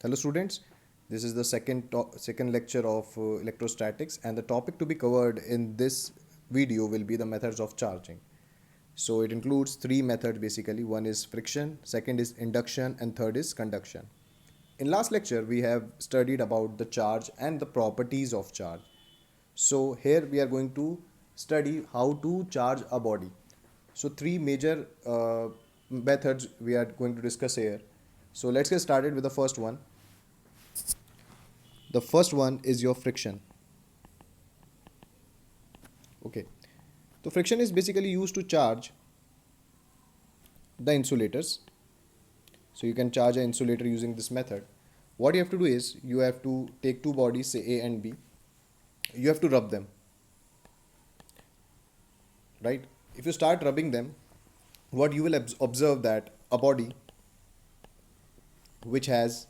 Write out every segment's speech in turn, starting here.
Hello students, this is the second lecture of electrostatics, and the topic to be covered in this video will be the methods of charging. So it includes three methods basically. One is friction, second is induction, and third is conduction. In last lecture we have studied about the charge and the properties of charge. So here we are going to study how to charge a body. So three major methods we are going to discuss here. So let's get started with the first one. The first one is your friction. Okay. So friction is basically used to charge the insulators. So you can charge an insulator using this method. What you have to do is you have to take two bodies, say A and B. You have to rub them. Right? If you start rubbing them, what you will observe that a body which has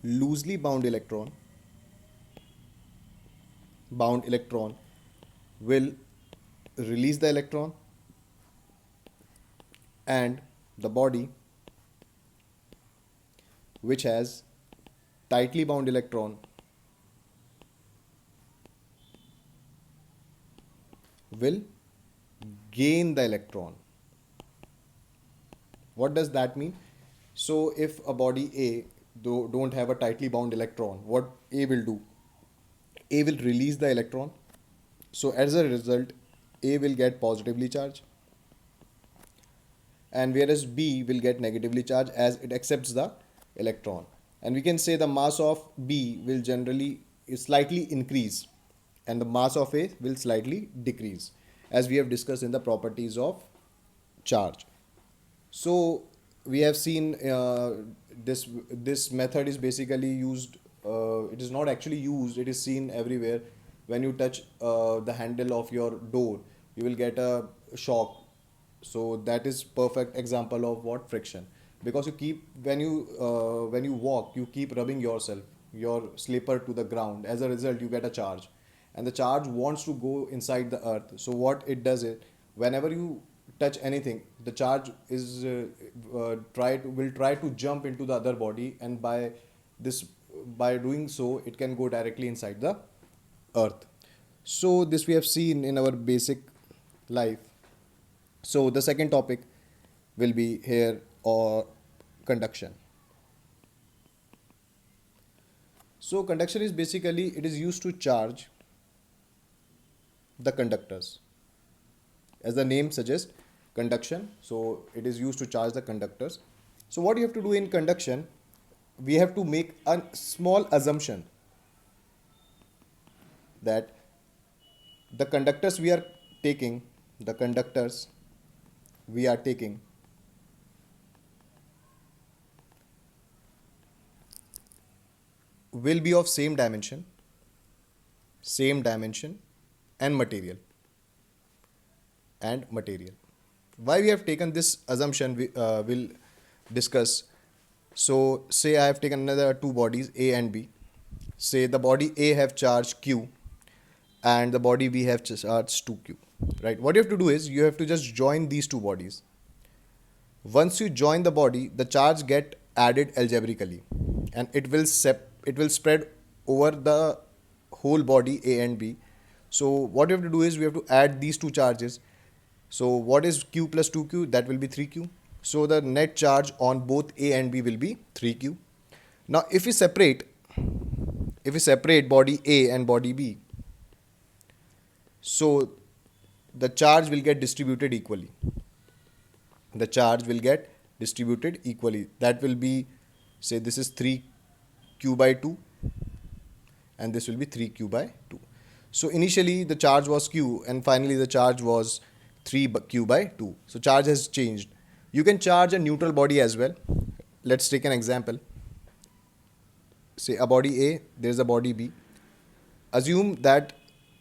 loosely bound electron will release the electron, and the body which has tightly bound electron will gain the electron. What does that mean? So if a body A don't have a tightly bound electron, what A will do? A will release the electron. So as a result, A will get positively charged, and whereas B will get negatively charged as it accepts the electron. And we can say the mass of B will generally slightly increase and the mass of A will slightly decrease, as we have discussed in the properties of charge. So we have seen this method is basically used. It is not actually used. It is seen everywhere. When you touch the handle of your door, you will get a shock. So that is perfect example of what friction. Because you keep when you walk, you keep rubbing your slipper to the ground. As a result, you get a charge, and the charge wants to go inside the earth. So what it does is, whenever you touch anything, the charge is will try to jump into the other body, and this by doing so, it can go directly inside the earth. So this we have seen in our basic life. So the second topic will be here, or conduction. So conduction is basically, it is used to charge the conductors. As the name suggests, conduction. So it is used to charge the conductors. So what you have to do in conduction, we have to make a small assumption that the conductors we are taking, the conductors we are taking will be of same dimension and material. Why we have taken this assumption, we will discuss. So say I have taken another two bodies, A and B. Say the body A have charge Q and the body B have charge 2Q. Right? What you have to do is you have to just join these two bodies. Once you join the body, the charge get added algebraically, and it will spread over the whole body A and B. So what you have to do is we have to add these two charges. So what is Q plus 2Q? That will be 3Q. So the net charge on both A and B will be 3Q. Now if we separate body A and body B, so the charge will get distributed equally. That will be, say this is 3Q by 2 and this will be 3Q by 2. So initially the charge was Q and finally the charge was 3Q by 2. So charge has changed. You can charge a neutral body as well. Let's take an example. Say a body A, there is a body B. Assume that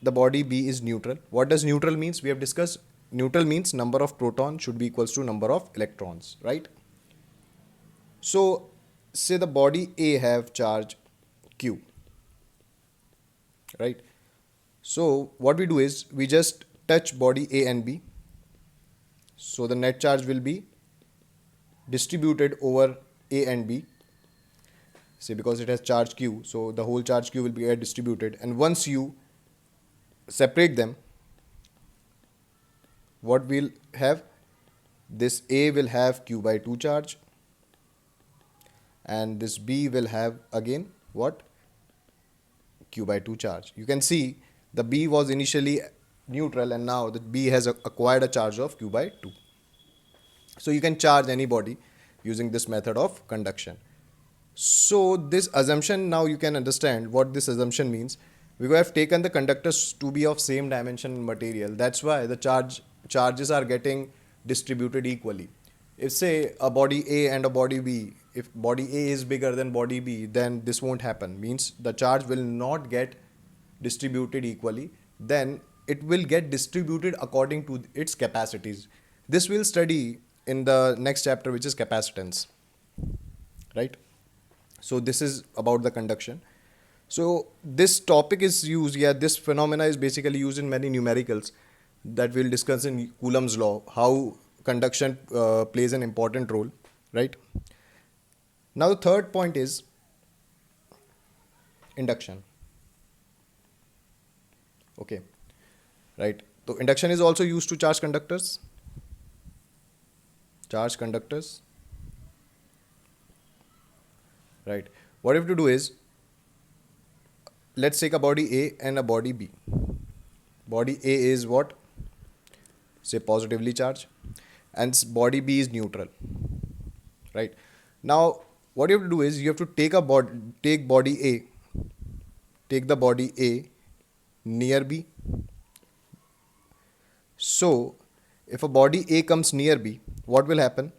the body B is neutral. What does neutral means? We have discussed neutral means number of protons should be equals to number of electrons, right? So say the body A have charge Q, right? So what we do is we just touch body A and B. So the net charge will be distributed over A and B, say because it has charge q, so the whole charge q will be distributed, and once you separate them, what we'll have, this A will have q by 2 charge, and this B will have again what, q by 2 charge. You can see the B was initially neutral, and now the B has acquired a charge of q by 2. So you can charge anybody using this method of conduction. So this assumption, now you can understand what this assumption means. We have taken the conductors to be of same dimension in material. That's why the charges are getting distributed equally. If say a body A and a body B, if body A is bigger than body B, then this won't happen. Means the charge will not get distributed equally. Then it will get distributed according to its capacities. This we'll study in the next chapter, which is capacitance. Right? So this is about the conduction. So this topic is used, this phenomena is basically used in many numericals that we'll discuss in Coulomb's law, how conduction plays an important role, right? Now the third point is induction. Okay, right? So induction is also used to charge conductors. Right? What you have to do is, let's take a body A and a body B. Body A is what? Say positively charged, and body B is neutral. Right? Now, what you have to do is you have to take the body A near B. So, if a body A comes near B, what will happen?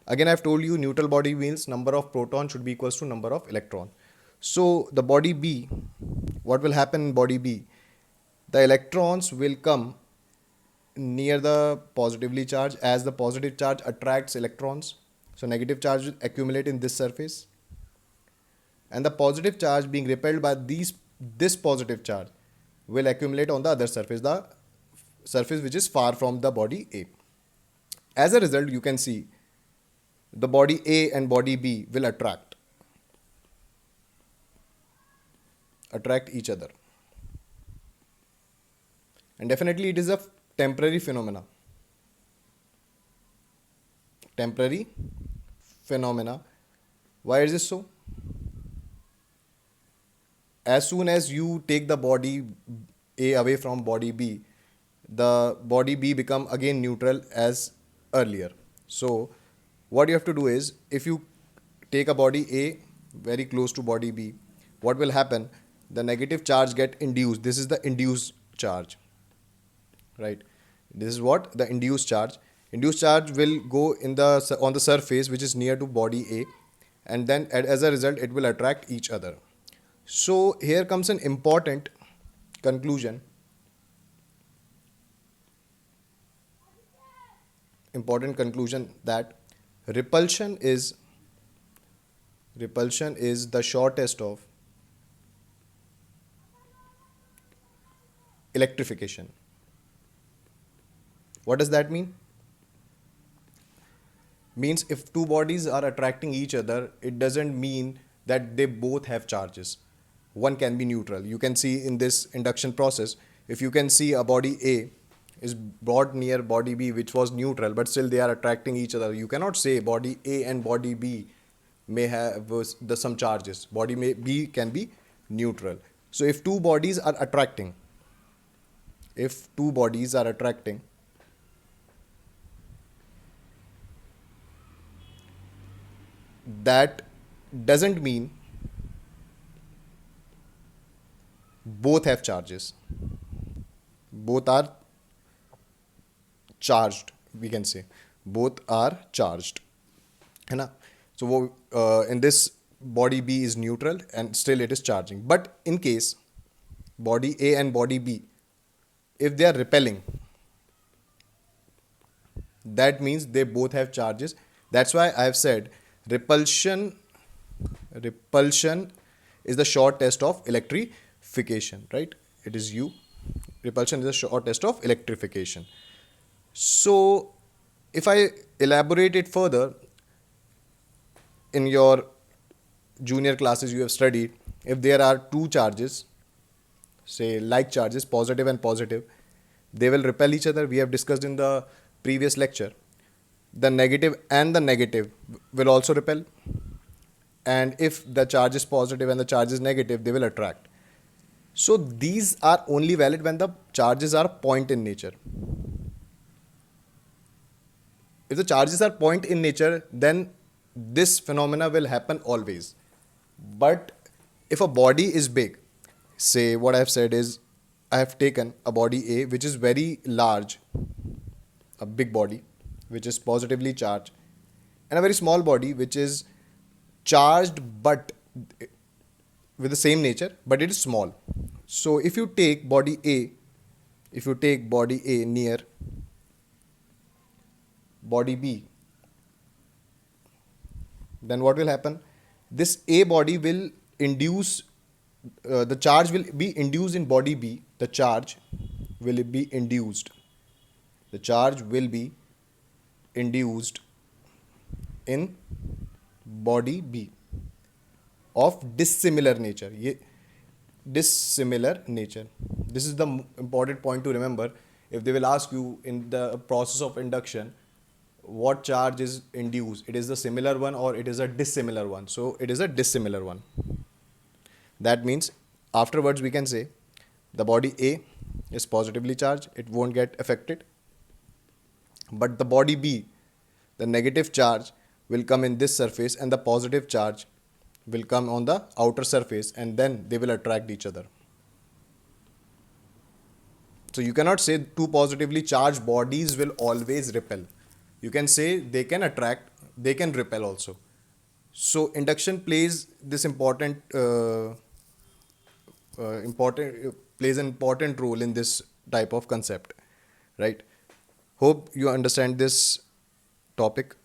Again, I've told you neutral body means number of protons should be equals to number of electron. So the body B, what will happen in body B? The electrons will come near the positively charged, as the positive charge attracts electrons. So negative charge will accumulate in this surface, and the positive charge being repelled by this positive charge will accumulate on the other surface, the surface which is far from the body A. As a result, you can see the body A and body B will attract each other, and definitely it is a temporary phenomena. Why is this so? As soon as you take the body A away from body B, the body B become again neutral as earlier. So what you have to do is, if you take a body A very close to body B, what will happen? The negative charge get induced. This is the induced charge, right? This is what the induced charge. Induced charge will go on the surface which is near to body A, and then as a result it will attract each other. So here comes an important conclusion. That repulsion is the shortest of electrification. What does that mean? Means if two bodies are attracting each other, it doesn't mean that they both have charges. One can be neutral. You can see in this induction process, if you can see a body A is brought near body B which was neutral, but still they are attracting each other. You cannot say body A and body B may have some charges. Body B can be neutral. So if two bodies are attracting, that doesn't mean both have charges. Both are charged, we can say. Both are charged. So in this, body B is neutral and still it is charging. But in case body A and body B, if they are repelling, that means they both have charges. That's why I have said repulsion is the short test of electrification, right? It is U. Repulsion is the short test of electrification. So if I elaborate it further, in your junior classes you have studied, if there are two charges, say like charges, positive and positive, they will repel each other. We have discussed in the previous lecture. The negative and the negative will also repel. And if the charge is positive and the charge is negative, they will attract. So these are only valid when the charges are point in nature. If the charges are point in nature, then this phenomena will happen always. But if a body is big, say what I have said is I have taken a body A which is very large, a big body which is positively charged, and a very small body which is charged but with the same nature, but it is small. So if you take body A, if you take body A near body B, then what will happen? This A body will induce, the charge will be induced in body B. The charge will be induced. The charge will be induced in body B of dissimilar nature. Dissimilar nature. This is the important point to remember. If they will ask you in the process of induction, what charge is induced, it is the similar one or it is a dissimilar one. So it is a dissimilar one. That means afterwards we can say the body A is positively charged, it won't get affected. But the body B, the negative charge will come in this surface and the positive charge will come on the outer surface, and then they will attract each other. So you cannot say two positively charged bodies will always repel. You can say they can attract, they can repel also. So induction plays this plays an important role in this type of concept, right? Hope you understand this topic.